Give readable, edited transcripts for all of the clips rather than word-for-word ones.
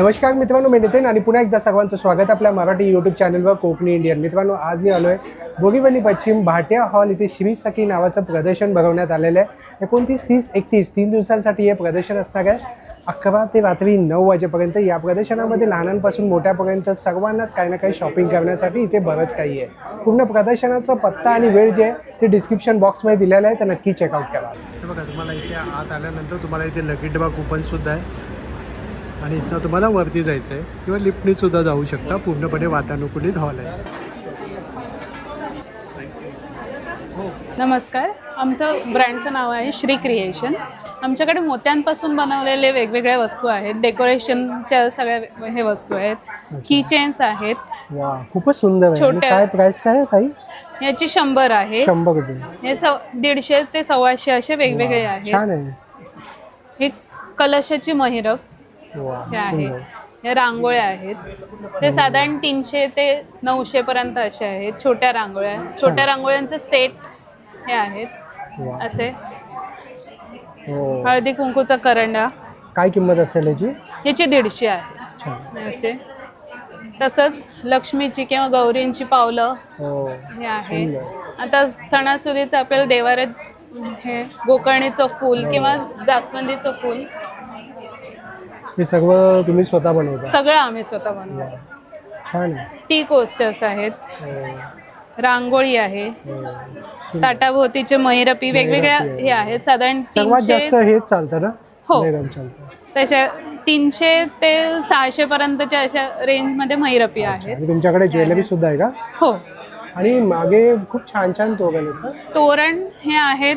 नमस्कार मित्रांनो, मी नितीन आणि पुन्हा एकदा सर्वांचं स्वागत आपल्या मराठी यूट्यूब चॅनलवर कोकणी इंडियन. मित्रांनो, आज मी आलो आहे बोरीवली पश्चिम भाटिया हॉल इथे श्री सखी नावाचं प्रदर्शन भरवण्यात आलेलं आहे. 29, 30, 31 3 दिवसांसाठी हे प्रदर्शन असणार आहे. 11 ते रात्री 9 वाजेपर्यंत. या प्रदर्शनामध्ये लहानांपासून मोठ्यापर्यंत सर्वांनाच काही ना काही शॉपिंग करण्यासाठी इथे बरंच काही आहे. पूर्ण प्रदर्शनाचा पत्ता आणि वेळ जे आहे ते डिस्क्रिप्शन बॉक्समध्ये दिलेलं आहे, तर नक्की चेकआउट करा. हे बघा, तुम्हाला इथे आत आल्यानंतर तुम्हाला इथे लकी डबा कूपनसुद्धा आहे आणि इथं तुम्हाला वरती जायचं आहे किंवा लिफ्टने सुद्धा जाऊ शकता. पूर्णपणे वातानुकूलित हॉल आहे. नमस्कार, आमचं ब्रँडचं नाव आहे श्री क्रिएशन. आमच्याकडे मोत्यांपासून बनवलेले वेगवेगळ्या वस्तू आहेत. डेकोरेशनच्या सगळ्या हे वस्तू आहेत. की चेन्स आहेत. वा, खूपच सुंदर आहे. आणि काय प्राइस काय आहे ताई? याची 100 आहे. 100 रुपये. हे 150 ते 125 असे वेगवेगळे आहेत. छान आहे. हे कलशाची महिरप हे आहे. या रांगोळ्या आहेत. ते साधारण 300 ते 900 पर्यंत असे आहेत. छोट्या रांगोळ्यांचे सेट हे आहेत असे. हळदी कुंकूचा करंडा. काय किंमत असेल याची? 150 आहे असे. तसंच लक्ष्मीची किंवा गौरींची पावलं हे आहे. आता सणासुदीचं आपल्याला देवाऱ्यात हे गोकर्णीचं फूल किंवा जास्वंदीचं फूल हे सर्व तुम्ही स्वतः बनवता? सगळं आम्ही स्वतः बनवतो. छान आहे. टी कोस्टर्स आहेत. रांगोळी आहे. ताटाभोवतीचे महिरपी वेगवेगळ्या हे आहेत. साधारण सर्वात जास्त हेच चालतं ना? हो, चालतं. तशा 300 ते 600 पर्यंतच्या अशा रेंजमध्ये महिरपी आहेत. आणि तुमच्याकडे ज्वेलरी सुद्धा आहे का? हो. आणि मागे खूप छान छान तोरण आहेत. तोरण हे आहेत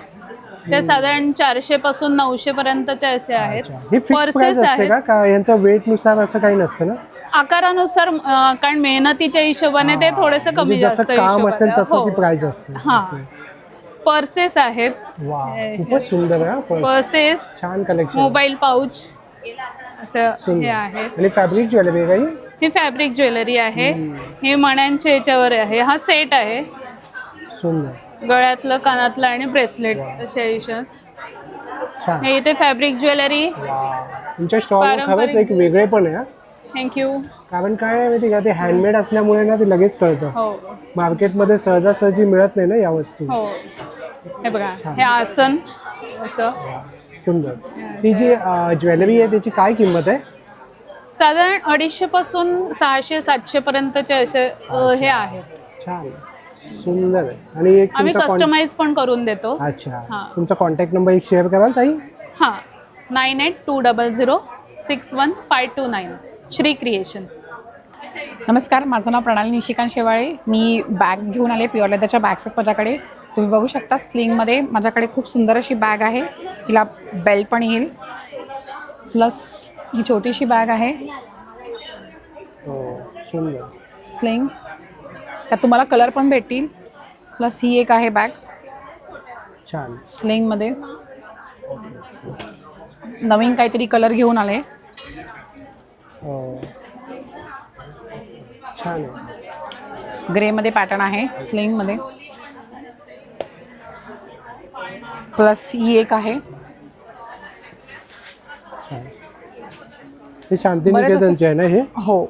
ते साधारण 400 पासून 900 पर्यंतचे असे आहेत. हे फिक्स प्राइस असते का यांचा वेट नुसार असं काही नसतं ना? आकारानुसार, कारण मेहनतीच्या हिशोबाने ते थोडेसे कमी जास्त काम असेल तसं ती प्राइस असते. हा. पर्सेस आहेत. वा, खूपच सुंदर आहे. पर्सेस, छान कलेक्शन. मोबाईल पाऊच असं हे आहे. आणि फॅब्रिक ज्वेलरी काही? ही फॅब्रिक ज्वेलरी आहे. हे मण्यांच्या ह्याच्यावर आहे. हा सेट आहे. सुंदर. गळ्यातलं, कानातलं आणि ब्रेसलेट अशा हिशोब. हे इथे फॅब्रिक ज्वेलरी. तुमच्या स्टॉल खरंच एक वेगळे पण आहे. थँक्यू. कारण काय आहे माहिती का, ते हँडमेड असल्यामुळे ना ते लगेच कळतं. हो. मार्केटमध्ये सहजासहजी मिळत नाही ना या वस्तू. हो. हे बघा, हे आसन असं सुंदर. ती जी ज्वेलरी आहे त्याची काय किंमत आहे? साधारण 250 पासून 600-700 पर्यंतचे असे हे आहेत. छान, सुंदर आहे. आणि एक आम्ही कस्टमाइज पण करून देतो. अच्छा, तुमचा कॉन्टॅक्ट नंबर एक शेअर कराल ताई? हां, 9820061529. श्री क्रिएशन. नमस्कार, माझं नाव प्रणाली निशिकांत शेवाळे. मी बॅग घेऊन आले. प्युअर लेदरच्या बॅग्स आहेत माझ्याकडे. तुम्ही बघू शकता स्लिंगमध्ये माझ्याकडे खूप सुंदर अशी बॅग आहे. तिला बेल्ट पण येईल. प्लस ही छोटीशी बॅग आहे स्लिंग. त्यात तुम्हाला कलर पण भेटतील. प्लस ही एक आहे बॅग छान स्लिंगमध्ये. नवीन काहीतरी कलर घेऊन आले. छान. ग्रेमध्ये पॅटर्न आहे स्लिंगमध्ये. प्लस ही एक आहे. हे शांतिनिकेतनचे आहे ना हे? हो,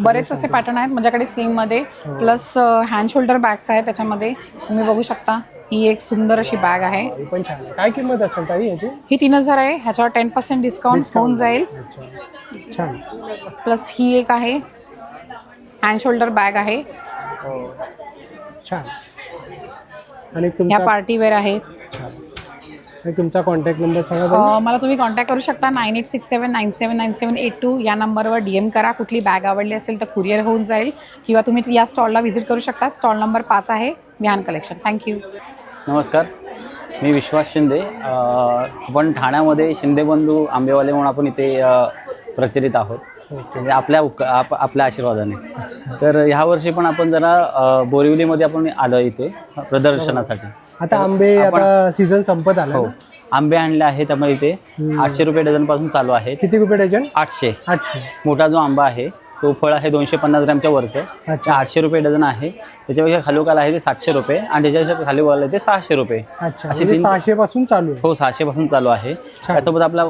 बरेच असे पॅटर्न आहेत माझ्याकडे स्लिंगमध्ये. प्लस हँड शोल्डर बॅग्स आहेत त्याच्यामध्ये. तुम्ही बघू शकता ही एक सुंदर अशी बॅग आहे. पण छान. काय किंमत असेल ताई याची? ही 3000 आहे. ह्याच्यावर 10% डिस्काउंट होऊन जाईल. छान. प्लस ही एक आहे हँड शोल्डर बॅग आहे. छान. आणि ह्या पार्टी वेअर आहेत. तुमचा कॉन्टॅक्ट नंबर सांगा. मला तुम्ही कॉन्टॅक्ट करू शकता 9867979782 या नंबरवर DM करा. कुठली बॅग आवडली असेल तर कुरिअर होऊन जाईल. किंवा तुम्ही या स्टॉलला व्हिजिट करू शकता. स्टॉल नंबर 5 आहे, विहान कलेक्शन. थँक्यू. नमस्कार, मी विश्वास शिंदे. आपण ठाण्यामध्ये शिंदेबंधू आंबेवाले म्हणून आपण इथे प्रचलित आहोत. म्हणजे आपल्या आशीर्वादाने. तर ह्या वर्षी पण आपण जरा बोरिवलीमध्ये आपण आलो इथे प्रदर्शनासाठी. आता आंबे आता सीझन संपत आला. हो, आंबे आणले आहेत त्यामुळे इथे 800 रुपये डझन पासून चालू आहे. किती रुपये डझन? 800. 800. मोठा जो आंबा आहे तो फळ आहे 250 ग्रॅमच्या वरचं. 800 रुपये डझन आहे. त्याच्यापेक्षा खालोखाल आहे ते 700 रुपये आणि त्याच्यापेक्षा खाली आहे ते 600 रुपये. अशी 600 पासून चालू आहे. हो, 600 पासून चालू आहे. त्यासोबत आपला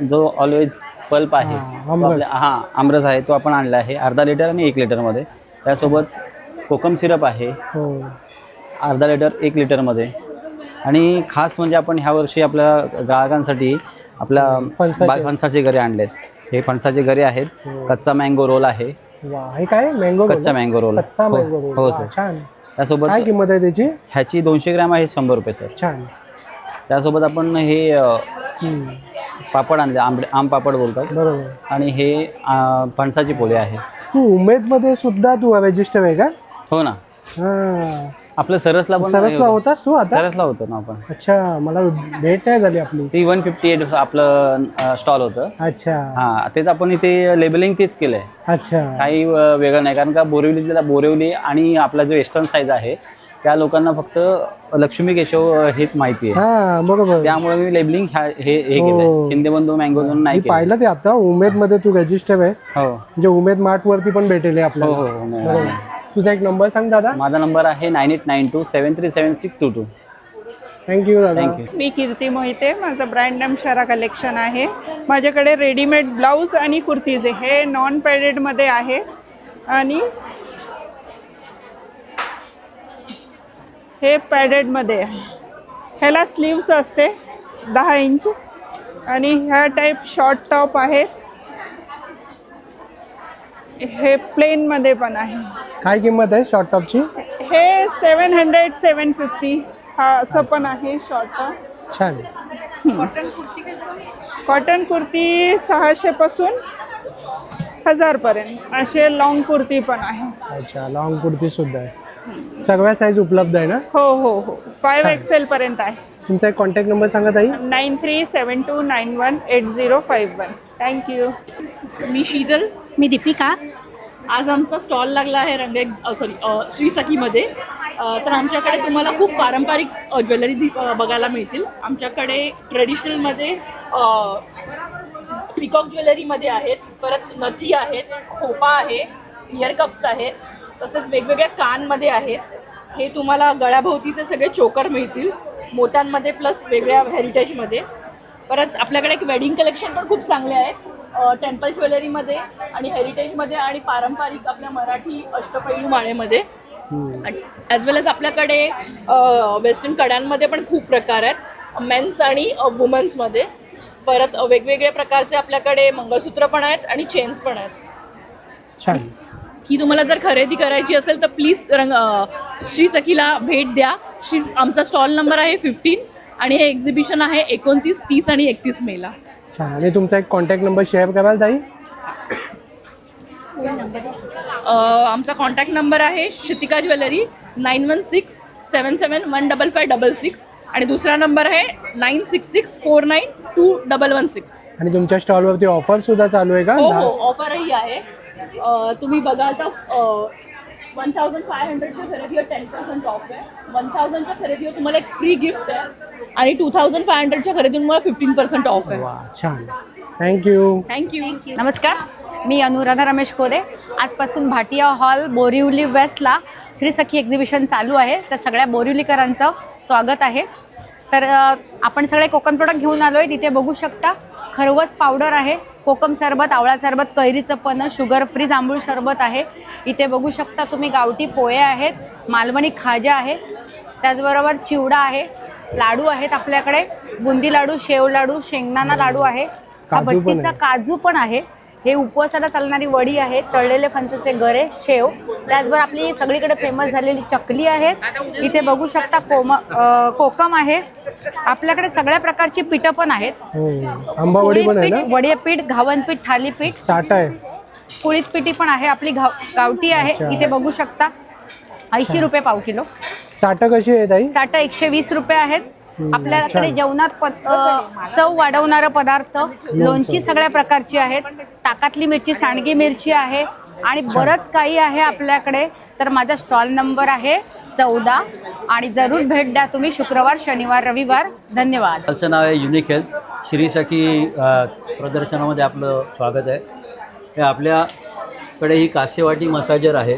जो ऑलवेज पल्प आहे हां, तो आमरस. हां आमरस आहे तो आपण आणला आहे अर्धा लिटर आणि 1 लिटरमध्ये. त्यासोबत कोकम सिरप आहे हो अर्धा लिटर 1 लिटरमध्ये. आणि खास म्हणजे आपण ह्या वर्षी आपल्या ग्राहकांसाठी आपल्या फणसाचे गरे आणलेत. हे फणसाचे गरे आहेत. कच्चा मँगो रोल आहे. वा हे काय मँगो कच्चा मँगो रोल. कच्चा मँगो रोल. हो वा, सर. छान. त्यासोबत काय किंमत आहे त्याची? ह्याची 200 ग्रॅम आहे 100 रुपये सर. छान. त्यासोबत आपण हे हम्म, पापड आणले आम पापड बोलतात. बरोबर. आणि हे फणसाची पोळी आहे. तू उमेदमध्ये सुद्धा तू रजिस्टर आहे का? हो ना. हां आपलं सरसला पण सरसला होतास तू आता? सरसला होतो ना आपण. अच्छा मला भेट नाही झाली आपली. C158 आपलं स्टॉल होतं. अच्छा हां तेच आपण इथे लेबलिंग तेच केलं आहे. अच्छा काही वेगळं नाही कारण का बोरिवली आणि आपला जो वेस्टर्न साईज आहे त्या लोकांना फक्त लक्ष्मी केशव हेच माहिती आहे. हा बरोबर. त्यामुळे मी लेबलिंग हे हो. केलं. शिंदेबंधू मँगो झोन नाही मी केलं. पाहिलं ते आता उमेदमध्ये तू रजिस्टर आहे. हो म्हणजे उमेद मार्ट वरती पण भेटेल हे हो आपल्याला. हो बरोबर. तुझा एक नंबर सांग दादा. माझा नंबर आहे 9892737622. थँक्यू दादा. थँक्यू. मी कीर्ती मोहिते. माझं ब्रँड नेम शरा कलेक्शन आहे. माझ्याकडे रेडीमेड ब्लाऊज आणि कुर्तीज आहे. हे नॉन पॅडेडमध्ये आहे आणि हे पॅडेडमध्ये आहे. ह्याला स्लीव्स असते 10 इंच आणि ह्या टाईप शॉर्ट टॉप आहेत. हे प्लेनमध्ये पण आहे. काय किंमत आहे शॉर्ट टॉपची? हे 700 750 हा असं पण आहे शॉर्ट टॉप. छान. कॉटन कुर्ती 600 पासून 1000 पर्यंत असे लॉंग कुर्ती पण आहे. अच्छा लॉंग कुर्ती सुद्धा आहे. सगळ्या साईज उपलब्ध आहे ना? हो हो हो 5XL पर्यंत आहे. तुमचा एक कॉन्टॅक्ट नंबर सांगा ताई. 9372918051. थँक्यू. मी शीतल. मी दीपिका. आज आमचा स्टॉल लागला आहे श्री सखीमध्ये. तर आमच्याकडे तुम्हाला खूप पारंपरिक ज्वेलरी बघायला मिळतील. आमच्याकडे ट्रेडिशनलमध्ये पिकॉक ज्वेलरीमध्ये आहेत, परत नथी आहेत, खोपा आहे, इयर कप्स आहेत, तसेच वेगवेगळ्या कानमध्ये आहेत. हे तुम्हाला गळ्याभोवतीचे सगळे चोकर मिळतील मोत्यांमध्ये प्लस वेगळ्या हेरिटेजमध्ये. परत आपल्याकडे एक वेडिंग कलेक्शन पण खूप चांगले आहे टेम्पल ज्वेलरीमध्ये आणि हेरिटेजमध्ये आणि पारंपरिक आपल्या मराठी अष्टपैलू माळेमध्ये. ॲज वेल एज आपल्याकडे वेस्टर्न कड्यांमध्ये पण खूप प्रकार आहेत मेन्स आणि वुमन्समध्ये. परत वेगवेगळ्या प्रकारचे आपल्याकडे मंगळसूत्र पण आहेत आणि चेन्स पण आहेत. छान. ही तुम्हाला जर खरेदी करायची असेल तर प्लीज श्री सखीला भेट द्या. आमचा स्टॉल नंबर आहे 15 आणि हे एक्झिबिशन आहे 29, 30 आणि 31 मेला. छान. आणि तुमचा एक कॉन्टॅक्ट नंबर शेअर कराल ताई? आमचा कॉन्टॅक्ट नंबर आहे श्रुतिका ज्वेलरी 9167715566 आणि दुसरा नंबर आहे 9664921116. आणि तुमच्या स्टॉलवरती ऑफर सुद्धा चालू आहे का? हो हो ऑफरही आहे. तुम्ही बघाल तर 1500च्या खरेदीवर 10% ऑफ आहे. 1000च्या खरेदीवर तुम्हाला एक फ्री गिफ्ट आहे आणि 2500च्या खरेदीवर तुम्हाला 15% ऑफ आहे. वा छान. थँक्यू. थँक्यू. नमस्कार. मी अनुराधा रमेश कोरे. आजपासून भाटिया हॉल बोरिवली वेस्टला श्री सखी एक्झिबिशन चालू आहे. तर सगळ्या बोरिवलीकरांचं स्वागत आहे. तर आपण सगळे कोकम प्रोडक्ट घेऊन आलो आहे. तिथे बघू शकता खरवस पावडर आहे, कोकम सरबत, आवळा सरबत, कैरीचं पण, शुगर फ्री जांभूळ सरबत आहे. इथे बघू शकता तुम्ही गावठी पोहे आहेत, मालवणी खाजा आहे, त्याचबरोबर चिवडा आहे, लाडू आहेत आपल्याकडे, बुंदी लाडू, शेव लाडू, शेंगदाणा लाडू आहे, हा काजू पण भट्टीचा आहे. काजू पण आहे, हे उपवासाला चालणारी वडी आहे, तळलेले फणसाचे गरे, शेव, त्याचबरोबर आपली सगळीकडे फेमस झालेली चकली आहे. इथे बघू शकता कोकम आहे. आपल्याकडे सगळ्या प्रकारची पीठं पण आहेत. आंबावडी पण आहे ना? वडे पीठ, घावन पीठ, थालीपीठ, साठा आहे. कुळीत पिठी पण आहे. आपली गावठी आहे. अच्छा. इथे बघू शकता 80 रुपये पाव किलो. साठा कशी आहे ताई? साठा 120 रुपये आहेत. आपल्याकडे छान. जेवणात चव वाढवणारं पदार्थ, लोणची सगळ्या प्रकारची आहेत, ताकातली मिरची, सांडगी मिरची आहे आणि बरंच काही आहे आपल्याकडे. तर माझा स्टॉल नंबर आहे 14 आणि जरूर भेट द्या तुम्ही शुक्रवार, शनिवार, रविवार. धन्यवाद. त्याचं नाव आहे युनिक हेल्थ. श्री सखी प्रदर्शनामध्ये आपलं स्वागत आहे. हे आपल्याकडे ही कासेवाटी मसाजर आहे.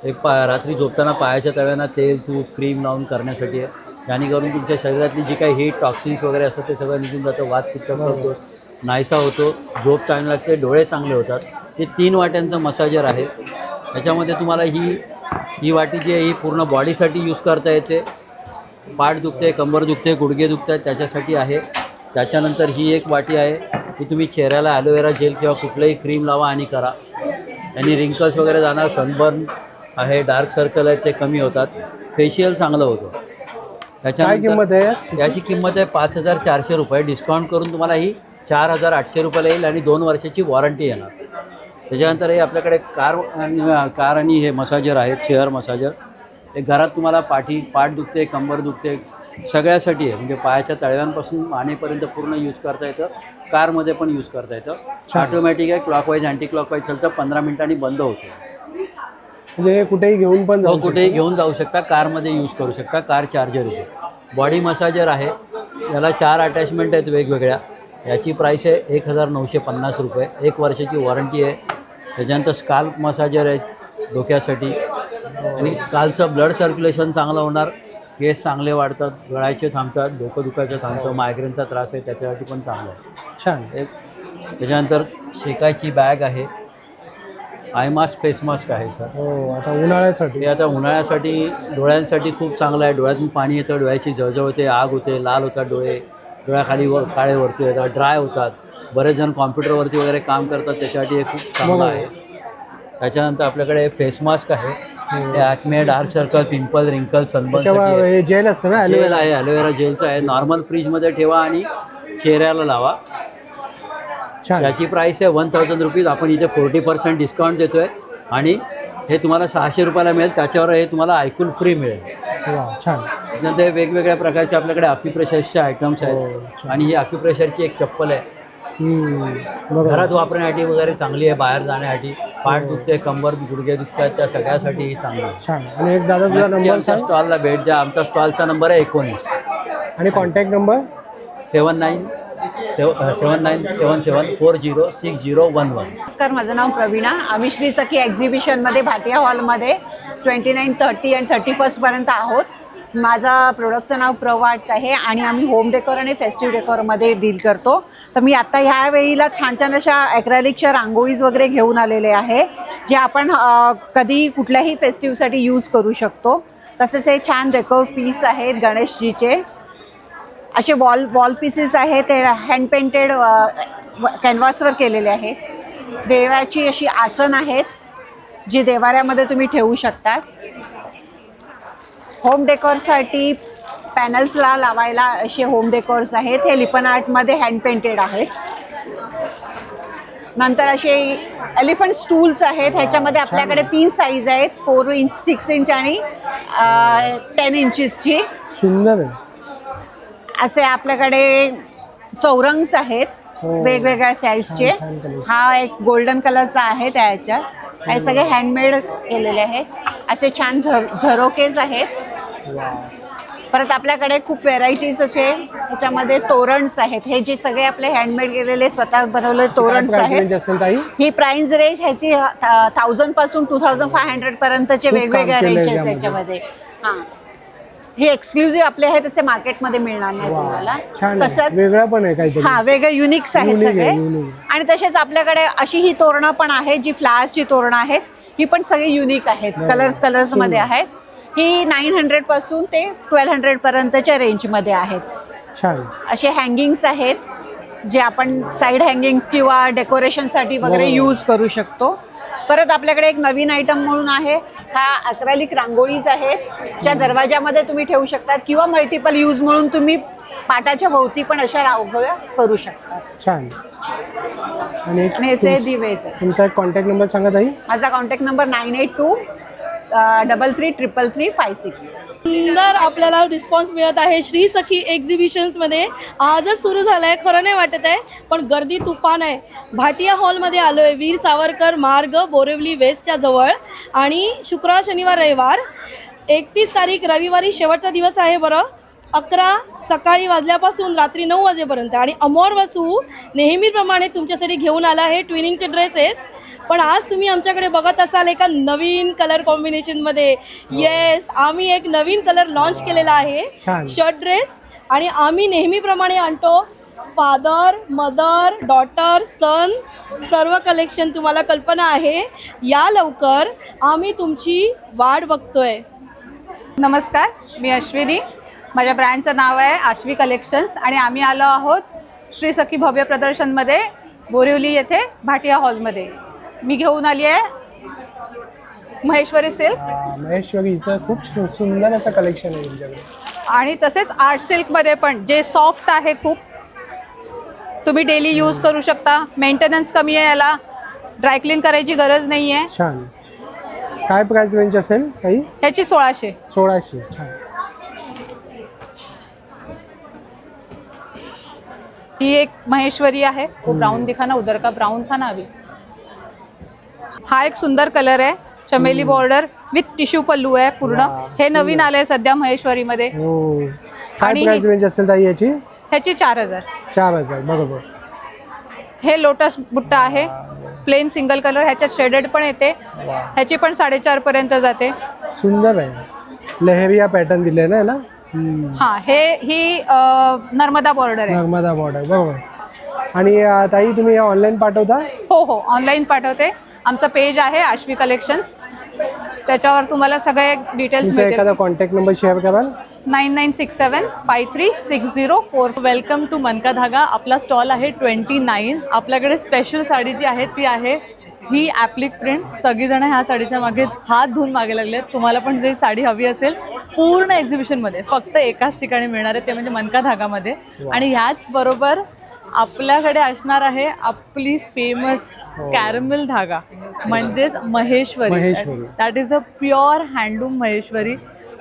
एक रात्री झोपताना पायाच्या तळव्यांना तेल, तूप, क्रीम लावून करण्यासाठी आहे. जेणेकरून तुमच्या शरीरातली जी काही हीट, टॉक्सिन्स वगैरे असतात ते सगळं निघून जातं. वात पित्त करतो. नाहीसा होतो, झोप चांगली लागते, डोळे चांगले होतात. हे 3 वाट्यांचं मसाजर आहे. त्याच्यामध्ये तुम्हाला ही वाटी जी आहे ही पूर्ण बॉडीसाठी यूज करता येते. पाठ दुखते, कंबर दुखते, गुडघे दुखतात त्याच्यासाठी आहे. त्याच्यानंतर ही एक वाटी आहे की तुम्ही चेहऱ्याला ॲलोवेरा जेल किंवा कुठलंही क्रीम लावा आणि करा. आणि रिंकल्स वगैरे जाणार, सनबर्न आहे, डार्क सर्कल आहेत ते कमी होतात, फेशियल चांगलं होतं. काय किंमत आहे याची किंमत आहे 5,400 रुपये. डिस्काउंट करून तुम्हाला ही 4,800 रुपयाला येईल आणि 2 वर्षाची वॉरंटी येणार. त्याच्यानंतर हे आपल्याकडे कार आणि हे मसाजर आहेत, चेअर मसाजर. हे घरात तुम्हाला पाठ दुखते, कंबर दुखते, सगळ्यासाठी आहे. म्हणजे पायाच्या तळव्यांपासून मानेपर्यंत पूर्ण यूज करता येतं. कारमध्ये पण यूज करता येतं. ऑटोमॅटिक आहे, क्लॉकवाईज अँटी क्लॉकवाईज चालतं, 15 मिनिटांनी बंद होतं. म्हणजे कुठेही घेऊन पण जाऊ कुठेही घेऊन जाऊ शकता, कारमध्ये यूज करू शकता. कार चार्जर आहे. बॉडी मसाजर आहे, याला 4 अटॅचमेंट आहेत वेगवेगळ्या. याची प्राईस आहे 1,950 रुपये. 1 वर्षाची वॉरंटी आहे. त्याच्यानंतर स्काल्प मसाजर आहे डोक्यासाठी. आणि स्काल्पचं ब्लड सर्क्युलेशन चांगलं होणार, केस चांगले वाढतात, गळायचे थांबतात, डोकं दुखायचं थांबतं, मायग्रेनचा त्रास आहे त्याच्यासाठी पण चांगलं आहे. छान. त्याच्यानंतर शेकायची बॅग आहे. आय मास्क, फेस मास्क आहे सर. हो, आता उन्हाळ्यासाठी. हे आता उन्हाळ्यासाठी, डोळ्यांसाठी खूप चांगलं आहे. डोळ्यातून पाणी येतं, डोळ्याची जळजळ होते, आग होते, लाल होतात डोळे, डोळ्याखाली काळे वरती येतात, ड्राय होतात. बरेच जण कॉम्प्युटरवरती वगैरे काम करतात, त्याच्यासाठी हे खूप चांगलं आहे. त्याच्यानंतर आपल्याकडे फेस मास्क आहे. हे ॲक्मे, डार्क सर्कल, पिंपल, रिंकल, सनबर्न हे जेल असतं ना, जेल आहे, ॲलोवेरा जेलचं आहे. नॉर्मल फ्रीजमध्ये ठेवा आणि चेहऱ्याला लावा. छान. याची प्राईस आहे 1,000 रुपीज. आपण इथे 40% डिस्काउंट देतो आहे आणि हे तुम्हाला 600 रुपयाला मिळेल. त्याच्यावर हे तुम्हाला ऐकून फ्री मिळेल. छान. त्याच्यानंतर वेगवेगळ्या प्रकारचे आपल्याकडे अक्युप्रेशरचे आयटम्स आहेत. आणि ही अक्युप्रेशरची एक चप्पल आहे, घरात वापरण्यासाठी वगैरे चांगली आहे, बाहेर जाण्यासाठी. पाठ दुखते, कंबर, गुडघे दुखतात, त्या सगळ्यासाठी ही चांगली आहे. छान. आणि एक दादा तुझा नंबर आमच्या स्टॉलला भेट द्या. आमचा स्टॉलचा नंबर आहे 19 आणि कॉन्टॅक्ट नंबर 7977406011. नमस्कार, माझं नाव प्रवीणा. आम्ही श्री सखी एक्झिबिशनमध्ये भाटिया हॉलमध्ये 29, 30 आणि 31पर्यंत आहोत. माझा प्रोडक्टचं नाव प्रवार्ट्स आहे आणि आम्ही होम डेकोर आणि फेस्टिव्ह डेकोरमध्ये डील करतो. तर मी आत्ता ह्या वेळीला छान छान अशा ॲक्रेलिकच्या रांगोळीज वगैरे घेऊन आलेले आहे, जे आपण कधी कुठल्याही फेस्टिव्हसाठी यूज करू शकतो. तसेच हे छान डेकोर पीस आहेत गणेशजीचे. असे वॉल पीसेस आहेत, ते हँड पेंटेड कॅनव्हासवर केलेले आहेत. देवाची अशी आसन आहेत, जी देवाऱ्यामध्ये तुम्ही ठेवू शकतात. होम डेकोरसाठी पॅनल्सला लावायला असे होम डेकोर्स आहेत. हे लिपन आर्टमध्ये हँड पेंटेड आहेत. नंतर असे एलिफंट स्टूल्स आहेत. ह्याच्यामध्ये आपल्याकडे 3 साईज आहेत, 4 इंच, 6 इंच आणि 10 इंचेसची. सुंदर आहे. असे आपल्याकडे चौरंग्स आहेत वेगवेगळ्या साईजचे. हा एक गोल्डन कलरचा आहे त्या ह्याच्यात. हे सगळे हँडमेड केलेले आहेत. असे छान झरोकेज आहेत. परत आपल्याकडे खूप व्हेरायटीज असे त्याच्यामध्ये तोरणस आहेत. हे जे सगळे आपले हँडमेड केलेले स्वतः बनवलेले तोरणस आहेत. ही प्राइस रेंज ह्याची 1000 पासून 2500 पर्यंतचे वेगवेगळ्या रेंजेस ह्याच्यामध्ये. हां, हे एक्सक्लुझिव्ह आपले आहेत, तसे मार्केटमध्ये मिळणार नाही तुम्हाला. तसंच वेगळं पण आहे काहीतरी. हां, वेगळे युनिक्स आहेत सगळे. आणि तसेच आपल्याकडे अशी ही तोरणं पण आहेत, जी फ्लावर्सची तोरणं आहेत. ही पण सगळी युनिक आहेत, कलर्समध्ये आहेत. ही 900 पासून ते 1200 पर्यंतच्या रेंजमध्ये आहेत. छान. असे हँगिंग्स आहेत, जे आपण साईड हँगिंग किंवा डेकोरेशनसाठी वगैरे यूज करू शकतो. परत आपल्याकडे एक नवीन आयटम म्हणून आहे, हा अक्रेलिक रांगोळीज आहेत, ज्या दरवाजामध्ये तुम्ही ठेवू शकतात किंवा मल्टिपल यूज म्हणून तुम्ही पाटाच्या भोवती पण अशा रांगोळ्या करू शकता. छान. आणि हे दिवे. तुमचा एक कॉन्टॅक्ट नंबर सांगा ताई. माझा कॉन्टॅक्ट नंबर 9823335656. सुंदर आपल्याला रिस्पॉन्स मिळत आहे श्री सखी एक्झिबिशन्समध्ये. आजच सुरू झालं आहे, खरं नाही वाटत आहे, पण गर्दी तुफान आहे. भाटिया हॉलमध्ये आलो आहे, वीर सावरकर मार्ग, बोरिवली वेस्टच्या जवळ. आणि शुक्रवार, शनिवार, रविवार 31 तारीख रविवारी शेवटचा दिवस आहे बरं. 11 सकाळी वाजल्यापासून रात्री 9 वाजेपर्यंत. आणि अमोर वसू नेहमीप्रमाणे तुमच्यासाठी घेऊन आला आहे ट्विनिंगचे ड्रेसेस. पण आज तुम्ही आमच्याकडे बघत असाल एका नवीन कलर कॉम्बिनेशनमध्ये. येस, आम्ही एक नवीन कलर लॉन्च केलेला आहे, शर्ट ड्रेस. आणि आम्ही नेहमीप्रमाणे आणतो फादर, मदर, डॉटर, सन सर्व कलेक्शन तुम्हाला कल्पना आहे. या लवकर, आम्ही तुमची वाट बघतोय. नमस्कार, मी अश्विनी. माझ्या ब्रँडचं नाव आहे आश्वी कलेक्शन्स आणि आम्ही आलो आहोत श्री सखी भव्य प्रदर्शनमध्ये बोरिवली येथे भाटिया हॉलमध्ये. मी घेऊन आली आहे महेश्वरी सिल्क महेश्वरीचं खूप सुंदर असं कलेक्शन आहे तुमच्याकडे. आणि तसेच आर्ट सिल्कमध्ये पण जे सॉफ्ट आहे खूप, तुम्ही डेली यूज करू शकता. मेंटेनन्स कमी आहे याला, ड्रायक्लीन करायची गरज नाही आहे. छान. काय प्राइस रेंज असेल काही? ह्याची 1600. 1600. छान. ही एक महेश्वरी आहे. वो ब्राउन दिखा ना, उधर का ब्राउन था ना अभी. हा एक सुंदर कलर आहे, चमेली बॉर्डर विथ टिश्यू पल्लू आहे पूर्ण. हे नवीन आलंय सध्या महेश्वरीमध्ये. हो. काय आणि प्राइस रेंज असेल ताई याची? ह्याची 4000. 4000. बरोबर. हे लोटस बुट्टा आहे, प्लेन सिंगल कलर. ह्याच्यात शेडेड पण येते. ह्याची पण 4.5 पर्यंत जाते. सुंदर आहे. लहरिया पॅटर्न दिले ना याला. हा, ही नर्मदा बॉर्डर आहे. नर्मदा बॉर्डर. बरोबर. आणि ताई तुम्ही ऑनलाईन पाठवता? हो, ऑनलाईन पाठवते. आमचं पेज आहे आश्वी कलेक्शन्स, त्याच्यावर तुम्हाला सगळे डिटेल्स तुमचा मिळतील. एखादा कॉन्टॅक्ट नंबर शेअर कराल? 9967536044. वेलकम टू मनका धागा. आपला स्टॉल आहे 29. आपल्याकडे स्पेशल साडी जी आहे ती आहे ही ॲप्लिक प्रिंट. सगळीजण ह्या साडीच्या मागे हात धुवून मागे लागले. तुम्हाला पण जरी साडी हवी असेल पूर्ण एक्झिबिशनमध्ये फक्त एकाच ठिकाणी मिळणार आहे, ते म्हणजे मनका धागामध्ये. आणि ह्याच बरोबर आपल्याकडे असणार आहे आपली फेमस कॅरमेल धागा म्हणजेच Maheshwari. That is a pure handloom Maheshwari.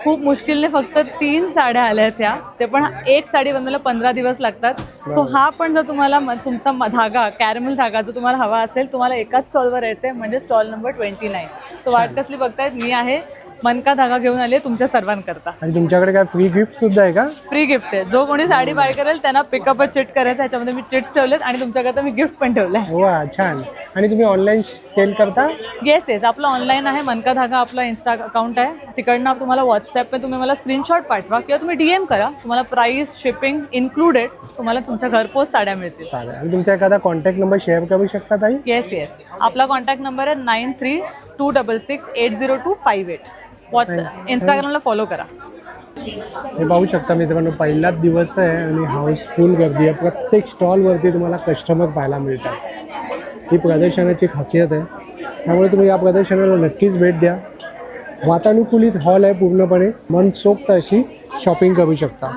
खूप मुश्किलने फक्त 3 साड्या आल्या आहेत ह्या, ते पण एक साडी बनवायला 15 दिवस लागतात. सो हा पण जर तुम्हाला तुमचा धागा कॅरमेल धागा जर तुम्हाला हवा असेल, तुम्हाला एकाच स्टॉलवर यायचं आहे, म्हणजे स्टॉल नंबर 29. सो वाट कसली बघतायत, मी आहे मनका धागा घेऊन आले तुमच्या सर्वांकरता. आणि तुमच्याकडे काय फ्री गिफ्ट सुद्धा आहे का? फ्री गिफ्ट आहे. जो कोणी साडी बाय करेल त्यांना पिकअप चिट करायचं. ह्याच्यामध्ये मी चिट्स ठेवलेत आणि तुमच्याकरता मी गिफ्ट पण ठेवलं आहे. वा, छान. आणि तुम्ही ऑनलाईन सेल करता? येस. आपलं ऑनलाईन आहे मनका धागा. आपला इन्स्टा अकाउंट आहे. तिकडनं तुम्हाला व्हॉट्सॲपवर तुम्ही मला स्क्रीनशॉट पाठवा किंवा तुम्ही DM करा. तुम्हाला प्राईस, शिपिंग इन्क्लुडेड तुम्हाला तुमच्या घरपोच साड्या मिळतील. चालेल. आणि तुमचा एखादा कॉन्टॅक्ट नंबर शेअर करू शकता ताई? येस. आपला कॉन्टॅक्ट नंबर आहे 9326680258. व्हॉट्सअप, इंस्टाग्रामला फॉलो करा. हे पाहू शकता मित्रांनो, पहिलाच दिवस आहे आणि हाऊसफुल गर्दी आहे. प्रत्येक स्टॉलवरती तुम्हाला कस्टमर पाहायला मिळतात. ही प्रदर्शनाची खासियत आहे, त्यामुळे तुम्ही या प्रदर्शनाला नक्कीच भेट द्या. वातानुकूलित हॉल आहे पूर्णपणे. मनसोक्त अशी शॉपिंग करू शकता.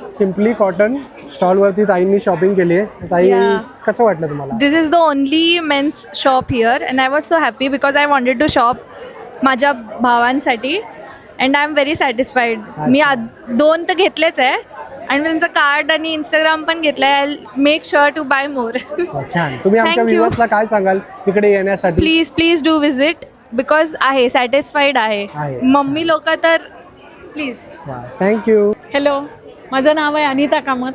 सिम्पली कॉटन स्टॉलवरती ताईंनी शॉपिंग केली आहे. ताई, कसं वाटलं तुम्हाला? This is the only men's shop here and I was so happy because I wanted to shop माझ्या भावांसाठी and I am very satisfied. मी 2 तर घेतलेच आहे आणि त्यांचं कार्ड आणि इंस्टाग्राम पण घेतलं आहे. I make sure to buy more. छान. तुम्ही आमच्या व्ह्युअर्सला काय सांगाल तिकडे येण्यासाठी? प्लीज डू विजिट बिकॉज आहे सॅटिस्फाईड आहे. मम्मी लोक तर प्लीज. थँक्यू. हॅलो, माझं नाव आहे अनिता कामत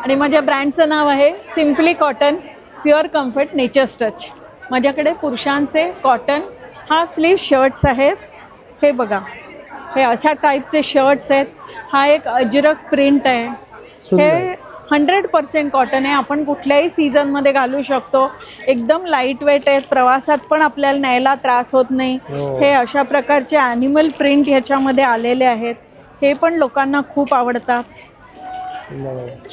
आणि माझ्या ब्रँडचं नाव आहे simply cotton pure comfort nature's touch. माझ्याकडे पुरुषांचे कॉटन हाफ स्लीव शर्ट्स आहेत. हे बघा, हे अशा टाईपचे शर्ट्स आहेत. हा एक अजरक प्रिंट आहे. हे 100% कॉटन आहे. आपण कुठल्याही सीझनमध्ये घालू शकतो. एकदम लाईट वेट आहेत. प्रवासात पण आपल्याला न्यायला त्रास होत नाही. हे अशा प्रकारचे ॲनिमल प्रिंट ह्याच्यामध्ये आलेले आहेत. हे पण लोकांना खूप आवडतात.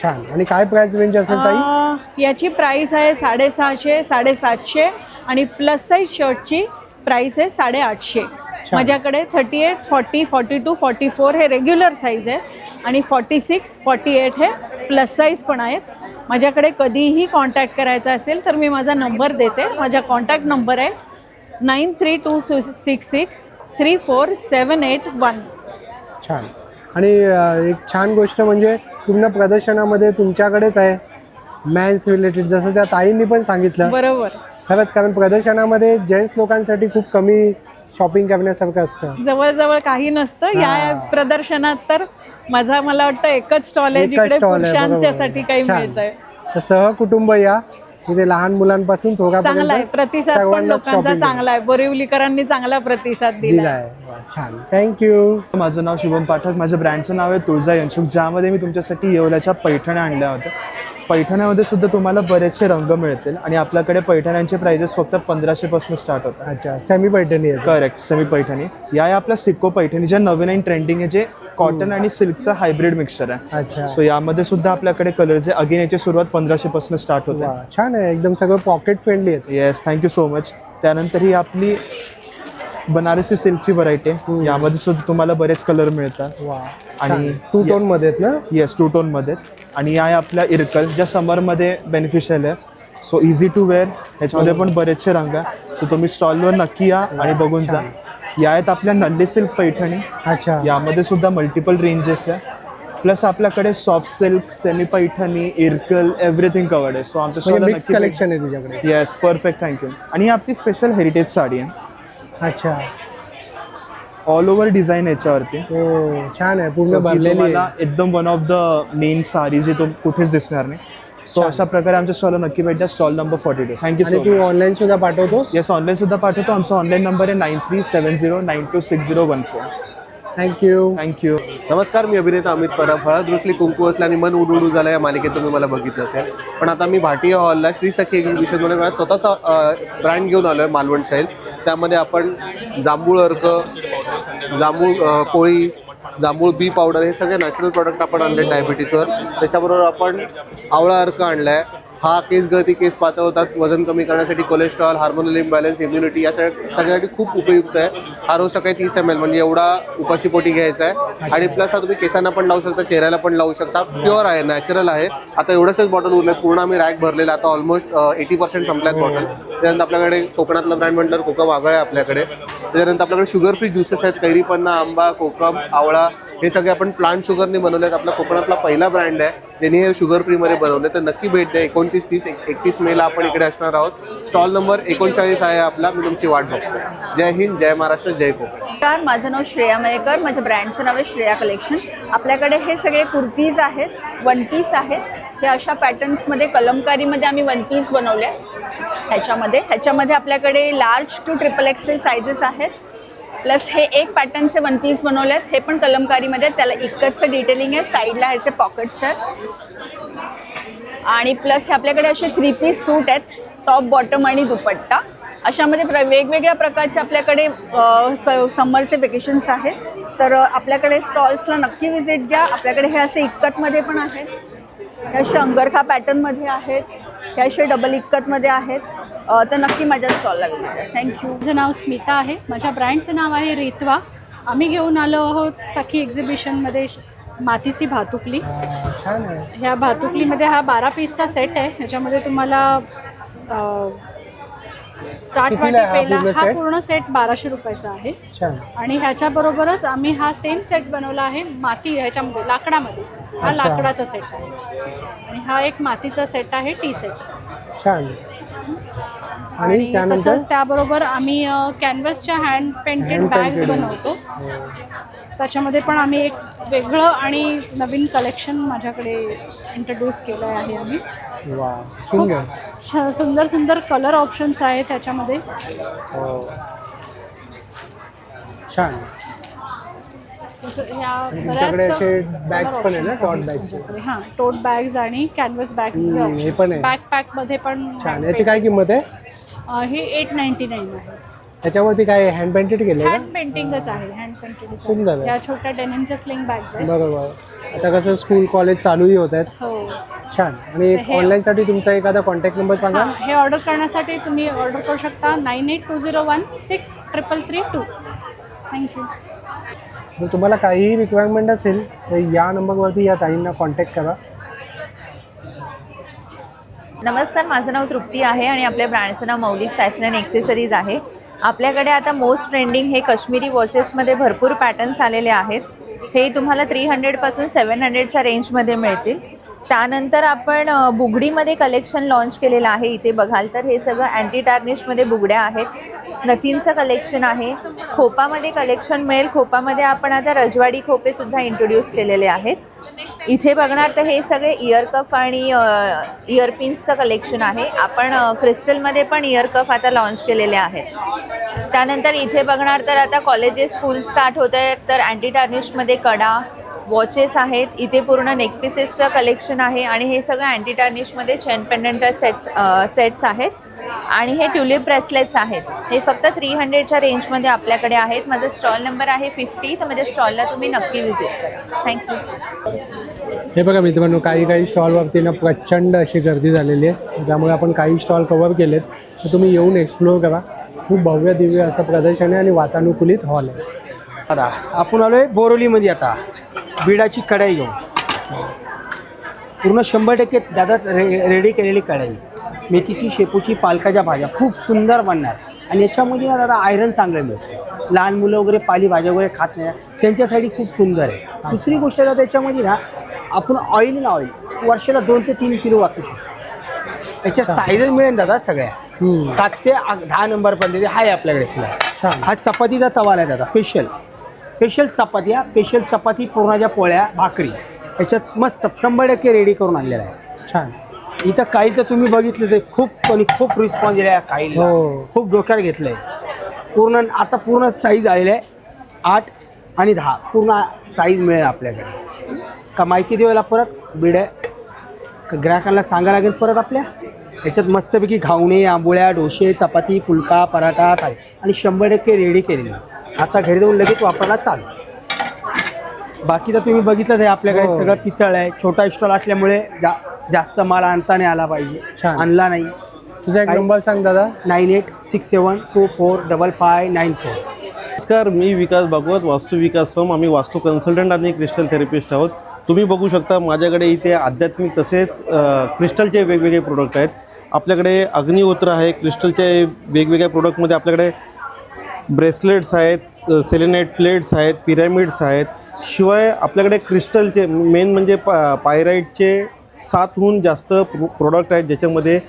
छान. आणि काय प्राइस रेंज असेल ताई? याची प्राइस आहे 650, 750 आणि प्लस साईज शर्टची प्राइस आहे 850. माझ्याकडे 38, 40, 42, 44 हे रेग्युलर साईज आहे आणि 46, 48 हे प्लस साईज पण आहेत. माझ्याकडे कधीही कॉन्टॅक्ट करायचा असेल तर मी माझा नंबर देते. माझा कॉन्टॅक्ट नंबर आहे 9326634781. छान. आणि एक छान गोष्ट म्हणजे पूर्ण प्रदर्शनामध्ये तुमच्याकडेच आहे मॅन्स रिलेटेड, जसं त्या ताईंनी पण सांगितलं. बरोबर. खरंच, कारण प्रदर्शनामध्ये जेंट्स लोकांसाठी खूप कमी शॉपिंग करण्यासारखं असतं. जवळजवळ काही नसतं या प्रदर्शनात. तर मला वाटतं एकच स्टॉल आहे जिकडे पुरुषांच्यासाठी काही मिळत आहे. सहकुटुंब या इथे लहान मुलांपासून चांगला आहे, थोड्यापर्यंत प्रतिसाद पण लोकांचा चांगला आहे. बोरिवलीकरांनी चांगला प्रतिसाद दिला दिला. आहे. वा, छान, थँक्यू. माझं नाव शुभम पाठक. माझ्या ब्रँडचं नाव आहे तुळजा यंशुक, ज्यामध्ये मी तुमच्यासाठी येवल्याच्या पैठण्या आणल्या होत्या. पैठण्यामध्ये सुद्धा तुम्हाला बरेचसे रंग मिळतील आणि आपल्याकडे पैठण्यांचे प्राइजेस फक्त 1500 पासून स्टार्ट होतात. अच्छा, सेमी पैठणी आहे. Correct, semi Paithani. या आपल्या सिक्को पैठणी, ज्या नवीन ट्रेंडिंग आहे, जे कॉटन आणि सिल्कचं हायब्रिड मिक्सचर आहे. अच्छा, सो यामध्ये सुद्धा आपल्याकडे कलर्स आहे. अगेन याची सुरुवात 1500 पासून स्टार्ट होते. वा, छान आहे, एकदम सगळं पॉकेट फ्रेंडली आहे. Yes, thank you so much. त्यानंतर ही आपली बनारसी सिल्कची व्हरायटी आहे. यामध्ये सुद्धा तुम्हाला बरेच कलर मिळतात. वा, आणि 2 टोन मध्ये आहेत ना? येस, 2 टोनमध्ये. आणि या आहे आपल्या इरकल, ज्या समरमध्ये बेनिफिशियल आहे. सो इझी टू वेअर, ह्याच्यामध्ये पण बरेचसे रंग आहे. सो तुम्ही स्टॉलवर नक्की या आणि बघून जा. या आहेत आपल्या नल्ली सिल्क पैठणी. अच्छा, यामध्ये सुद्धा मल्टिपल रेंजेस आहे. प्लस आपल्याकडे soft silk, semi Paithani, Irkal, everything covered आहे. सो आमच्या स्टॉलला मिक्स कलेक्शन आहे तुझ्याकडे. Yes, perfect, thank you. आणि ही आपली स्पेशल हेरिटेज साडी आहे. अच्छा, ऑल ओव्हर डिझाईन याच्यावरती. हो, छान आहे, So, पूर्ण ही भरलेली तुम्हाला आहे. एकदम one of the main sari जी तो कुठेच दिसणार नाही. सो अशा प्रकारे आमच्या स्टॉलला नक्की भेटा. Stall number 42. थँक्यू आणि सो तू मच. ऑनलाईन सुद्धा पाठवतोस? येस, ऑनलाईन सुद्धा पाठवतो. आमचा ऑनलाईन नंबर आहे 9370926014. थँक्यू. थँक्यू. नमस्कार, मी अभिनेता अमित परब. हळद रुसली कुंकू असला आणि मन उडू झालं या मालिकेत तुम्ही मला बघितलं असेल. पण आता मी भाटिया हॉलला श्री सखी एक्झिबिशनमध्ये माझा स्वतःचा ब्रँड घेऊन आलो आहे, मालवण स्टाईल. त्यामध्ये आपण जांभूळ अर्क, जांभूळ कोळी, जांभूळ बी पावडर हे सगळे नॅचरल प्रॉडक्ट आपण आणले डायबिटीसवर. त्याच्याबरोबर आपण आवळा अर्क आणला आहे. हा केस गळती, केस पातळ होतात, वजन कमी करण्यासाठी, कोलेस्ट्रॉल, हार्मोनल इम्बॅलन्स, इम्युनिटी या सगळ्यासाठी खूप उपयुक्त आहे. हा रोज सकाळी 30 ml म्हणजे एवढा उपाशीपोटी घ्यायचा आहे. आणि प्लस हा तुम्ही केसांना पण लावू शकता, चेहऱ्याला पण लावू शकता. प्युअर आहे, नॅचरल आहे. आता एवढंच बॉटल उरलं, पूर्ण आम्ही रॅक भरलेला. आता ऑलमोस्ट 80% संपल्यात बॉटल. त्यानंतर आपल्याकडे कोकणातला ब्रँड म्हटलं कोकम आगळ आहे आपल्याकडे. त्याच्यानंतर आपल्याकडे शुगर फ्री ज्युसेस आहेत, कैरीपन्ना, आंबा, कोकम, आवळा हे सगळे आपण प्लांट शुगरने बनवले आहेत. आपला कोकणातला पहिला ब्रँड आहे ज्यांनी हे शुगर फ्रीमध्ये बनवले. तर नक्की भेट द्या. 29, 30, 31 मेला आपण इकडे असणार आहोत. स्टॉल नंबर 39 आहे आपला. मी तुमची वाट बघतो. जय हिंद, जय महाराष्ट्र, जय कोकण. नमस्कार, माझं नाव श्रेया मयेकर. माझ्या ब्रँडचं नाव आहे श्रेया कलेक्शन. आपल्याकडे हे सगळे कुर्तीज आहेत, वन पीस आहेत. हे अशा पॅटर्न्समध्ये कलमकारीमध्ये आम्ही वन पीस बनवले. ह्याच्यामध्ये आपल्याकडे लार्ज टू XXL सायझेस आहेत. प्लस हे एक पॅटर्नचे वन पीस बनवले आहेत, हे पण कलमकारीमध्ये. त्याला इतकंच डिटेलिंग आहे. साईडला ह्याचे पॉकेट्स आहेत. आणि प्लस हे आपल्याकडे असे 3 पीस सूट आहेत, टॉप, बॉटम आणि दुपट्टा. अशामध्ये वेगवेगळ्या प्रकारचे आपल्याकडे समरचे वेकेशन्स आहेत. तर आपल्याकडे स्टॉल्सला नक्की व्हिजिट द्या. आपल्याकडे हे असे इक्कतमध्ये पण आहेत, हे असे अंगरखा पॅटर्नमध्ये आहेत, हे असे डबल इक्कतमध्ये आहेत. तर नक्की माझ्या स्टॉलला व्हिजिट द्या. थँक्यू. माझं नाव स्मिता आहे. माझ्या ब्रँडचं नाव आहे रित्वा. आम्ही घेऊन आलो आहोत सखी एक्झिबिशनमध्ये मातीची भातुकली. छान आहे. ह्या भातुकलीमध्ये हा 12 पीसचा सेट आहे. ह्याच्यामध्ये तुम्हाला ताट वाटी पेला हा पूर्ण सेट 1200 रुपयाचा आहे. छान. आणि ह्याच्याबरोबरच आम्ही हा सेम सेट बनवला आहे माती ह्याच्यामध्ये, लाकडामध्ये. हा लाकडाचा सेट आहे. आणि हा एक मातीचा सेट आहे, टी सेट. छान. आणि तसंच त्याबरोबर आम्ही कॅनव्हसच्या हँड पेंटेड बॅग्स बनवतो. त्याच्यामध्ये पण आम्ही एक वेगळं आणि नवीन कलेक्शन माझ्याकडे इंट्रोड्यूस केलं आहे आम्ही. वा, सुंदर. सुंदर सुंदर कलर ऑप्शन्स आहेत त्याच्यामध्ये. छान. तुमच्याकडे असे बॅग्स पण आहे ना, टोट बॅग्स? हां, टोट बॅग्स आणि कॅनव्हस बॅग हे पण आहे. बॅकपॅकमध्ये पण. छान. याची काय किंमत आहे? हे 899 आहे. त्याच्यावरती काय हँड पेंटेड केलं हँड पेंटिंगच आहे, हँड पेंटिंग. सुंदर. या छोट्या डेनिमच्या स्लिंग बॅग्स आहेत. बरोबर. आता कसं स्कूल कॉलेज चालूही होत आहेत. हो. छान. आणि ऑनलाईनसाठी तुमचा एखादा कॉन्टॅक्ट नंबर सांगा. हे ऑर्डर करण्यासाठी तुम्ही ऑर्डर करू शकता 9820163332. थँक्यू. जर तुम्हाला काहीही रिक्वायरमेंट असेल तर या नंबरवरती या ताईंना कॉन्टॅक्ट करा. नमस्कार, माझं नाव तृप्ती आहे आणि आपल्या ब्रँडचं नाव मौलिक फॅशन अँड एक्सेसरीज आहे. आपल्याकडे आता मोस्ट ट्रेंडिंग हे काश्मीरी वॉचेसमध्ये भरपूर पॅटर्न्स आलेले आहेत. हे तुम्हाला 300 पासून 700च्या रेंजमध्ये मिळतील. त्यानंतर आपण बुगडीमध्ये कलेक्शन लॉन्च केलेलं आहे. इथे बघाल तर हे सगळं अँटी टार्निशमध्ये बुगड्या आहेत. नथींचं कलेक्शन आहे. खोपामध्ये कलेक्शन मिळेल. खोपामध्ये आपण आता रजवाडी खोपेसुद्धा इंट्रोड्यूस केलेले आहेत. इथे बघणार तर हे सगळे इयर कफ आणि इयरपिन्सचं कलेक्शन आहे. आपण क्रिस्टलमध्ये पण इयर कफ आता लॉन्च केलेले आहेत. त्यानंतर इथे बघणार तर आता कॉलेजेस स्कूल स्टार्ट होत आहे, तर अँटी टार्निशमध्ये कडा वॉचेस आहेत. इथे पूर्ण नेक पीसेसचं कलेक्शन आहे आणि हे सगळं अँटी टार्निशमध्ये चेन पेंडंट सेट्स आहेत. आणि हे ट्युलिप ब्रेसलेट्स आहेत. हे फक्त 300च्या रेंजमध्ये आपल्याकडे आहेत. माझा स्टॉल नंबर आहे 50, तर माझ्या स्टॉलला तुम्ही नक्की व्हिजिट करा. थँक्यू. हे बघा मित्रांनो, काही स्टॉलवरती ना प्रचंड अशी गर्दी झालेली आहे, त्यामुळे आपण काही स्टॉल कव्हर केलेत. तर तुम्ही येऊन एक्सप्लोअर करा. खूप भव्य दिव्य असं प्रदर्शन आहे आणि वातानुकूलित हॉल आहे. दादा आपण आलो आहे बोरिवलीमध्ये. आता बिडाची कढाई घेऊन पूर्ण 100% दादा रेडी केलेली कढाई, मेथीची शेपूची पालकाच्या भाज्या खूप सुंदर बनणार. आणि याच्यामध्ये ना दादा आयरन चांगलं मिळतं. लहान मुलं वगैरे पालेभाज्या वगैरे खात नाही, त्यांच्यासाठी खूप सुंदर आहे. दुसरी गोष्ट दादा त्याच्यामध्ये ना आपण ऑइल वर्षाला 2 ते 3 किलो वाचू शकतो. याच्या साईजेस मिळेल दादा सगळ्या 7 ते 10 नंबरपर्यंत आहे आपल्याकडे फुला. हा चपातीचा तवा आहे दादा, स्पेशल चपाती पुरणाच्या पोळ्या भाकरी याच्यात मस्त 100% रेडी करून आणलेला आहे. छान. इथं काईल तर तुम्ही बघितलं ते खूप रिस्पॉन्स दिला आहे. काईल खूप डोक्यावर घेतलं आहे. पूर्ण साईज आलेलं आहे. 8 आणि 10 पूर्ण साईज मिळेल आपल्याकडे. का माहिती द्यायला परत बिड्या ग्राहकांना सांगायला लागेल परत आपल्या. याच्यात मस्तपैकी घावणे, आंबोळ्या, डोसे, चपाती, फुलका, पराठा काय आणि 100% रेडी केलेली. आता घरी जाऊन लगेच वापरायला चालू. बाकी तर तुम्ही बघितलं आहे आपल्याकडे सगळं पितळ आहे. छोटा स्टॉल असल्यामुळे जास्त माल आणता नाही आला पाहिजे, आणला नाही. तुझा एक नंबर सांग दादा. 9867245594. नमस्कार, मी विकास भागवत, वास्तू विकास फर्म. आम्ही वास्तू कन्सल्टंट आणि क्रिस्टल थेरपिस्ट आहोत. तुम्ही बघू शकता माझ्याकडे इथे आध्यात्मिक तसेच क्रिस्टलचे वेगवेगळे प्रोडक्ट आहेत. आपल्याकडे अग्निहोत्र आहे. क्रिस्टलचे वेगवेगळ्या प्रोडक्टमध्ये आपल्याकडे ब्रेसलेट्स आहेत, सेलेनाइट प्लेट्स आहेत, पिरॅमिड्स आहेत. शिवाय आपल्याकडे क्रिस्टलचे मेन म्हणजे पायराईटचे 7हून जास्त प्रोडक्ट आहेत, ज्याच्यामध्ये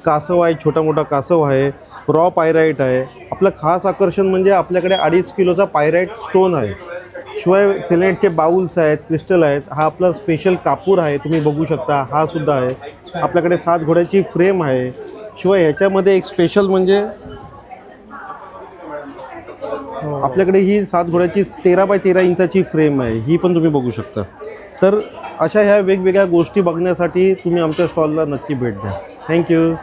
कासव आहे, छोटा मोठा कासव आहे, रॉ पायराईट आहे. आपलं खास आकर्षण म्हणजे आपल्याकडे 2.5 किलोचा पायराईट स्टोन आहे. शिवाय सेलेनाइटचे बाउल्स आहेत, क्रिस्टल आहेत. हा आपला स्पेशल कापूर आहे, तुम्ही बघू शकता. हा सुद्धा आहे. आपल्याकडे 7 घोड्याची फ्रेम आहे. शिवाय ह्याच्यामध्ये एक स्पेशल म्हणजे आपल्याकडे ही 7 घोड्याची 13 बाय 13 इंचाची फ्रेम आहे. ही पण तुम्ही बघू शकता. तर अशा ह्या वेगवेगळ्या गोष्टी बघण्यासाठी तुम्ही आमच्या स्टॉलला नक्की भेट द्या. थँक्यू.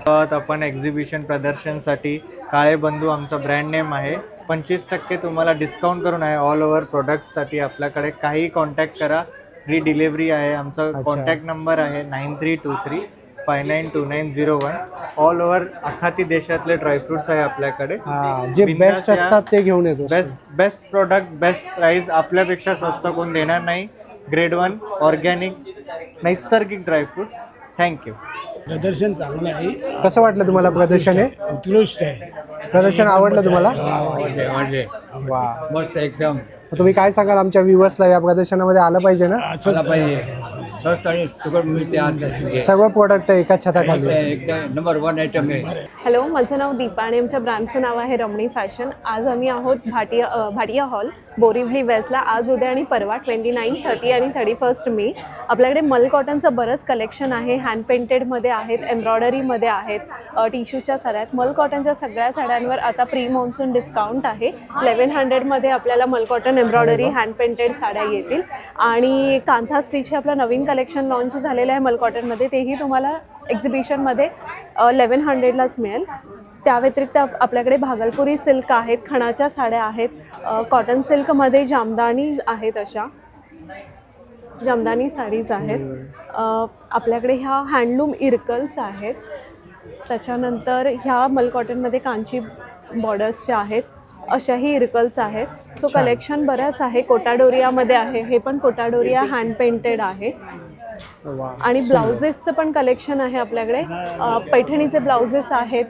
आपण एक्झिबिशन प्रदर्शनसाठी काळे बंधू आमचा ब्रँड नेम आहे. 25% तुम्हाला डिस्काउंट करून आहे ऑल ओव्हर प्रोडक्ट्ससाठी. आपल्याकडे काही कॉन्टॅक्ट करा, फ्री डिलिव्हरी आहे. आमचा कॉन्टॅक्ट नंबर आहे 9323592901. ऑल ओव्हर अख्खाती देशातले ड्रायफ्रुट्स आहे आपल्याकडे. जे बेस्ट असतात ते घेऊन येतो. Best product, best price. आपल्यापेक्षा स्वस्त कोण देणार नाही. ग्रेड 1 ऑर्गॅनिक नैसर्गिक ड्रायफ्रुट्स. थँक्यू. प्रदर्शन चांगलं आहे. कसं वाटलं तुम्हाला प्रदर्शन? हे उत्कृष्ट आहे. प्रदर्शन आवडलं तुम्हाला? वा, मस्त एकदम. तुम्ही काय सांगाल आमच्या व्ह्यूअर्सला, या प्रदर्शनामध्ये आलं पाहिजे ना? आलं पाहिजे. स्वस्त आणि सुगड मिळते आज. सर्व प्रोडक्ट एकाच छताखाली एकदम नंबर 1 आयटम आहे. हॅलो, माझं नाव दीपा आणि आमच्या ब्रँडचं नाव आहे रमणी फॅशन. आज आम्ही आहोत भाटिया हॉल बोरिवली वेस्टला. आज, उद्या आणि परवा 29, 30 आणि 31 मे आपल्याकडे मल कॉटनचं बरंच कलेक्शन आहे. हँड पेंटेडमध्ये आहेत, एम्ब्रॉयडरीमध्ये आहेत, टिश्यूच्या साड्या आहेत. मल कॉटनच्या सगळ्या साड्यांवर आता प्री मॉन्सून डिस्काउंट आहे. 1100मध्ये आपल्याला मल कॉटन एम्ब्रॉयडरी हँड पेंटेड साड्या येतील. आणि कांथा स्टिच हे आपलं नवीन कलेक्शन लॉन्च झालेलं आहे मल कॉटनमध्ये. तेही तुम्हाला एक्झिबिशनमध्ये 1100लाच मिळेल. त्या व्यतिरिक्त आपल्याकडे भागलपुरी सिल्क आहेत, खणाच्या साड्या आहेत, कॉटन सिल्कमध्ये जामदानी आहेत, अशा जामदानी साडीज आहेत. आपल्याकडे ह्या हँडलूम इरकल्स आहेत. त्याच्यानंतर ह्या मल कॉटनमध्ये कांची बॉर्डर्सच्या आहेत, अशाही इरकल्स आहेत. सो कलेक्शन बऱ्याच आहे. कोटाडोरियामध्ये आहे, हे पण कोटाडोरिया हँड पेंटेड आहे. आणि ब्लाउजेसचं पण कलेक्शन आहे आपल्याकडे. पैठणीचे ब्लाउजेस आहेत,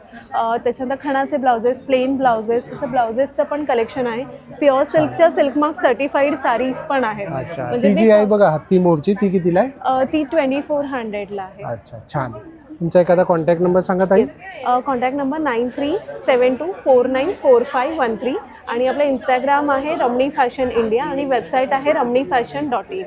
त्याच्यानंतर खणाचे ब्लाउजेस, प्लेन ब्लाउजेस, असं ब्लाउजेसचं पण कलेक्शन आहे. प्युअर सिल्कच्या सिल्क मार्क सर्टिफाईड साडीज पण आहेत. ती जी आहे बघा हत्ती मोरची, ती कितीला आहे? ती 2400ला आहे. अच्छा, छान. तुमचा एखादा कॉन्टॅक्ट नंबर सांगा ताई. कॉन्टॅक्ट नंबर 9372494513 आणि आपलं इंस्टाग्राम आहे रमणी फॅशन इंडिया आणि वेबसाईट आहे ramnifashion.in.